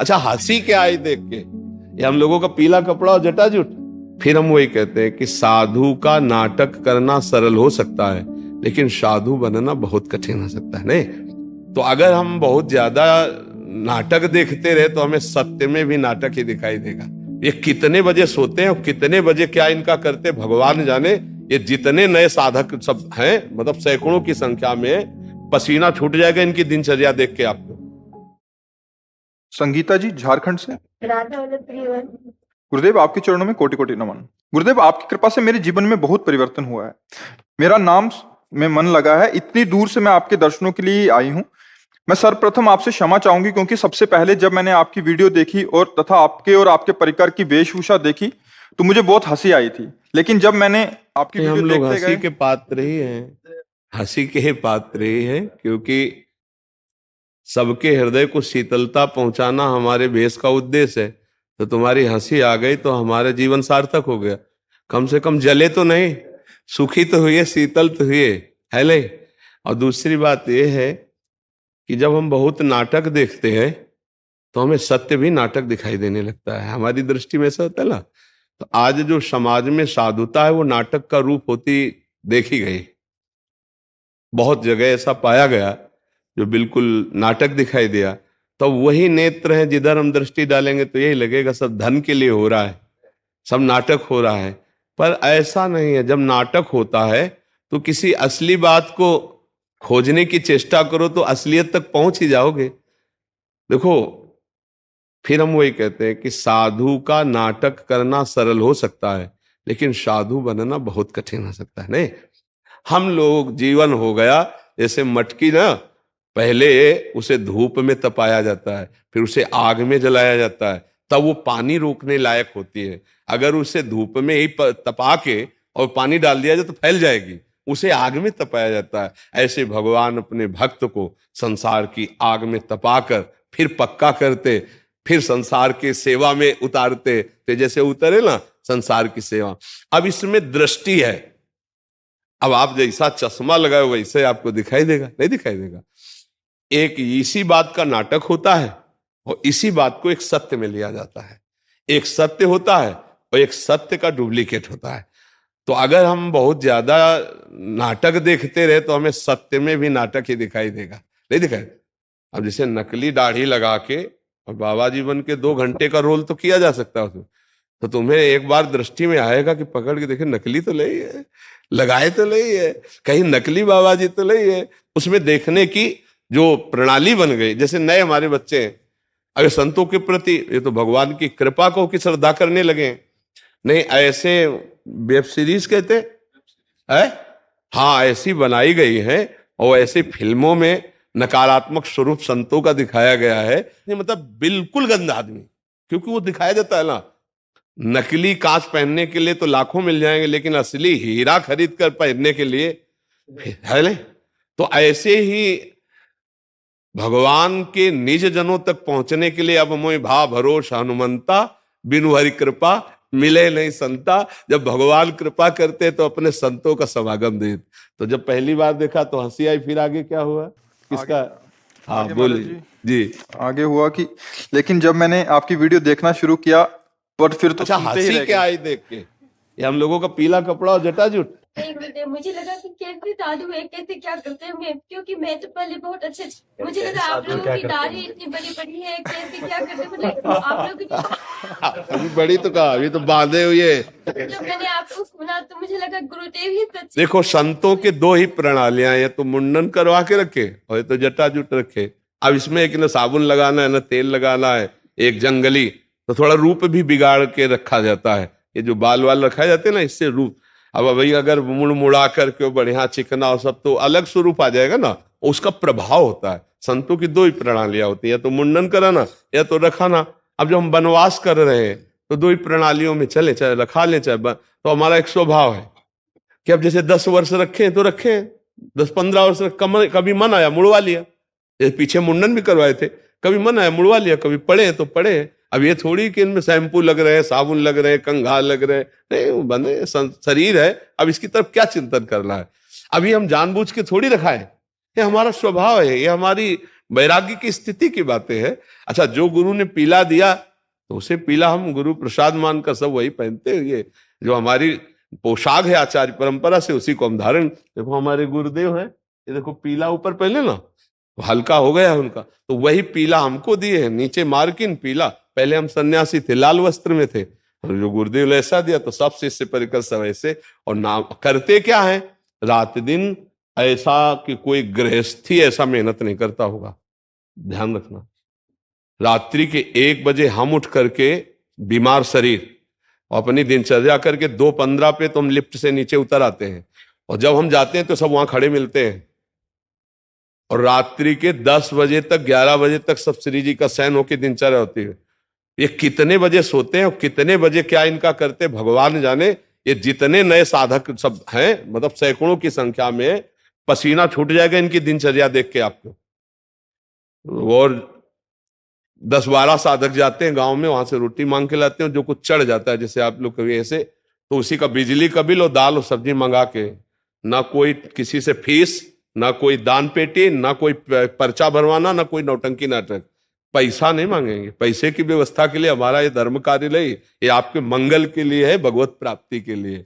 अच्छा, हंसी क्या आई देख के? ये हम लोगों का पीला कपड़ा और जटाजूट। फिर हम वही कहते हैं कि साधु का नाटक करना सरल हो सकता है, लेकिन साधु बनना बहुत कठिन हो सकता है, नहीं? तो अगर हम बहुत ज्यादा नाटक देखते रहे तो हमें सत्य में भी नाटक ही दिखाई देगा। ये कितने बजे सोते हैं और कितने बजे क्या इनका करते भगवान जाने। ये जितने नए साधक सब हैं, मतलब सैकड़ों की संख्या में, पसीना छूट जाएगा इनकी दिनचर्या देख के आपको। संगीता जी झारखंड से। राधा वाले प्रिय। गुरुदेव आपके चरणों में कोटि कोटि नमन। गुरुदेव आपकी कृपा से मेरे जीवन में बहुत परिवर्तन हुआ है। मेरा नाम में मन लगा है। इतनी दूर से मैं आपके दर्शनों के लिए आई हूँ। मैं सर्वप्रथम आपसे क्षमा चाहूंगी, क्योंकि सबसे पहले जब मैंने आपकी वीडियो देखी और तथा आपके और आपके परिकर की वेशभूषा देखी तो मुझे बहुत हंसी आई थी। लेकिन जब मैंने आपकी वीडियो हम लोग देखते हंसी गए, के पात्र ही हैं, हंसी के ही पात्र ही हैं, क्योंकि सबके हृदय को शीतलता पहुंचाना हमारे भेष का उद्देश्य है। तो तुम्हारी हंसी आ गई तो हमारा जीवन सार्थक हो गया। कम से कम जले तो नहीं, सुखी तो हुए, शीतल तो हुए, है ले। और दूसरी बात यह है कि जब हम बहुत नाटक देखते हैं तो हमें सत्य भी नाटक दिखाई देने लगता है। हमारी दृष्टि में ऐसा होता है ना। तो आज जो समाज में साधुता है वो नाटक का रूप होती देखी गई। बहुत जगह ऐसा पाया गया जो बिल्कुल नाटक दिखाई दिया। तो वही नेत्र है, जिधर हम दृष्टि डालेंगे तो यही लगेगा सब धन के लिए हो रहा है, सब नाटक हो रहा है। पर ऐसा नहीं है। जब नाटक होता है तो किसी असली बात को खोजने की चेष्टा करो तो असलियत तक पहुंच ही जाओगे। देखो, फिर हम वही कहते हैं कि साधु का नाटक करना सरल हो सकता है, लेकिन साधु बनना बहुत कठिन हो सकता है, नहीं? हम लोग जीवन हो गया जैसे मटकी ना, पहले उसे धूप में तपाया जाता है, फिर उसे आग में जलाया जाता है, तब वो पानी रोकने लायक होती है। अगर उसे धूप में ही तपा के और पानी डाल दिया जाए तो फैल जाएगी। उसे आग में तपाया जाता है। ऐसे भगवान अपने भक्त को संसार की आग में तपाकर फिर पक्का करते, फिर संसार के सेवा में उतारते। तो जैसे उतरे ना संसार की सेवा। अब इसमें दृष्टि है। अब आप जैसा चश्मा लगाए वैसे आपको दिखाई देगा, नहीं दिखाई देगा। एक इसी बात का नाटक होता है और इसी बात को एक सत्य में लिया जाता है। एक सत्य होता है और एक सत्य का डुप्लीकेट होता है। तो अगर हम बहुत ज्यादा नाटक देखते रहे तो हमें सत्य में भी नाटक ही दिखाई देगा, नहीं दिखाई। अब जैसे नकली दाढ़ी लगा के और बाबा जीवन के 2 घंटे का रोल तो किया जा सकता है उसमें। तो तुम्हें एक बार दृष्टि में आएगा कि पकड़ के देखे नकली तो नहीं है, लगाए तो नहीं है, कहीं नकली बाबा जी तो नहीं है। उसमें देखने की जो प्रणाली बन गई। जैसे नए हमारे बच्चे हैं, अगर संतों के प्रति, ये तो भगवान की कृपा को की श्रद्धा करने लगे। नहीं, ऐसे वेब सीरीज कहते हैं, हाँ, ऐसी बनाई गई है और ऐसी फिल्मों में नकारात्मक स्वरूप संतों का दिखाया गया है। मतलब बिल्कुल गंदा आदमी, क्योंकि वो दिखाया जाता है ना। नकली कांच पहनने के लिए तो लाखों मिल जाएंगे, लेकिन असली हीरा खरीद कर पहनने के लिए है नहीं। तो ऐसे ही भगवान के निज जनों तक पहुंचने के लिए अब मोहि भा भरोस हनुमंता, बिनु हरि कृपा मिले नहीं संता। जब भगवान कृपा करते तो अपने संतों का समागम दे। तो जब पहली बार देखा तो हंसी आई, फिर आगे क्या हुआ किसका? हाँ बोलिए जी। आगे हुआ कि लेकिन जब मैंने आपकी वीडियो देखना शुरू किया पर फिर तो अच्छा, सुनते ही हंसी रह क्या गए। आई देख के? ये हम लोगों का पीला कपड़ा और जटाजूट। नहीं गुरुदेव, मुझे लगा कि कैसे साधु है, कैसे क्या करते होंगे, क्योंकि मैं तो पहले बहुत अच्छे, मुझे लगा आप लोगों की दाढ़ी इतनी बड़ी बड़ी है, कैसे क्या करते थे। लेकिन आप लोग अभी बड़ी तो कहा, अभी तो बांधे हुए। जब मैंने आपको सुना तो मुझे लगा गुरुदेव ही सच। देखो, संतों के 2 ही प्रणालियां, या तो मुंडन करवा के रखे और तो जटाजूट रखे। अब इसमें एक न साबुन लगाना है, न तेल लगाना है, एक जंगली। तो थोड़ा रूप भी बिगाड़ के रखा जाता है। ये जो बाल वाल रखा जाते हैं ना, इससे रूप। अब भाई अगर मुड़ मुड़ा करके बढ़िया चिकना और सब, तो अलग स्वरूप आ जाएगा ना, उसका प्रभाव होता है। संतों की 2 ही प्रणालियां होती है, या तो मुंडन कराना या तो रखाना। अब जब हम वनवास कर रहे हैं तो 2 ही प्रणालियों में चले, चाहे रखा ले चाहे तो हमारा एक स्वभाव है कि अब जैसे 10 वर्ष रखे तो रखे, 10-15 वर्ष कभी मन आया मुड़वा लिया। पीछे मुंडन भी करवाए थे, कभी मन आया मुड़वा लिया, कभी पड़े तो पड़े। अब ये थोड़ी कि इनमें शैम्पू लग रहे हैं, साबुन लग रहे हैं, कंघाल लग रहे हैं, नहीं, बने शरीर है। अब इसकी तरफ क्या चिंतन करना है? अभी हम जानबूझ के थोड़ी रखा है, ये हमारा स्वभाव है, ये हमारी वैराग्य की स्थिति की बातें हैं। अच्छा, जो गुरु ने पीला दिया तो उसे पीला हम गुरु प्रसाद मानकर सब वही पहनते हैं। ये जो हमारी पोशाक है आचार्य परंपरा से, उसी को हम धारण, देखो हमारे गुरुदेव हैं, ये देखो पीला ऊपर पहले ना, हल्का हो गया उनका, तो वही पीला हमको दिए हैं, नीचे मार्किन पीला। पहले हम सन्यासी थे, लाल वस्त्र में थे, और जो गुरुदेव ने ऐसा दिया तो सब शिष्य परिकर सब ऐसे। और नाम करते क्या है, रात दिन ऐसा कि कोई गृहस्थी ऐसा मेहनत नहीं करता होगा, ध्यान रखना। रात्रि के 1 बजे हम उठ करके बीमार शरीर और अपनी दिनचर्या करके 2:15 पे तो हम लिफ्ट से नीचे उतर आते हैं, और जब हम जाते हैं तो सब वहां खड़े मिलते हैं, और रात्रि के 10 बजे तक 11 बजे तक सब श्री जी का शयन होकर दिनचर्या होती है। ये कितने बजे सोते हैं और कितने बजे क्या इनका करते भगवान जाने। ये जितने नए साधक सब हैं, मतलब सैकड़ों की संख्या में, पसीना छूट जाएगा इनकी दिनचर्या देख के आपको। और 10-12 साधक जाते हैं गांव में, वहां से रोटी मांग के लाते हैं, जो कुछ चढ़ जाता है जैसे आप लोग कभी ऐसे, तो उसी का बिजली का बिल और दाल और सब्जी मंगा के, ना कोई किसी से फीस, ना कोई दान पेटी, ना कोई पर्चा भरवाना, ना कोई नौटंकी नाटक। पैसा नहीं मांगेंगे, पैसे की व्यवस्था के लिए हमारा ये धर्म कार्यालय, ये आपके मंगल के लिए है, भगवत प्राप्ति के लिए।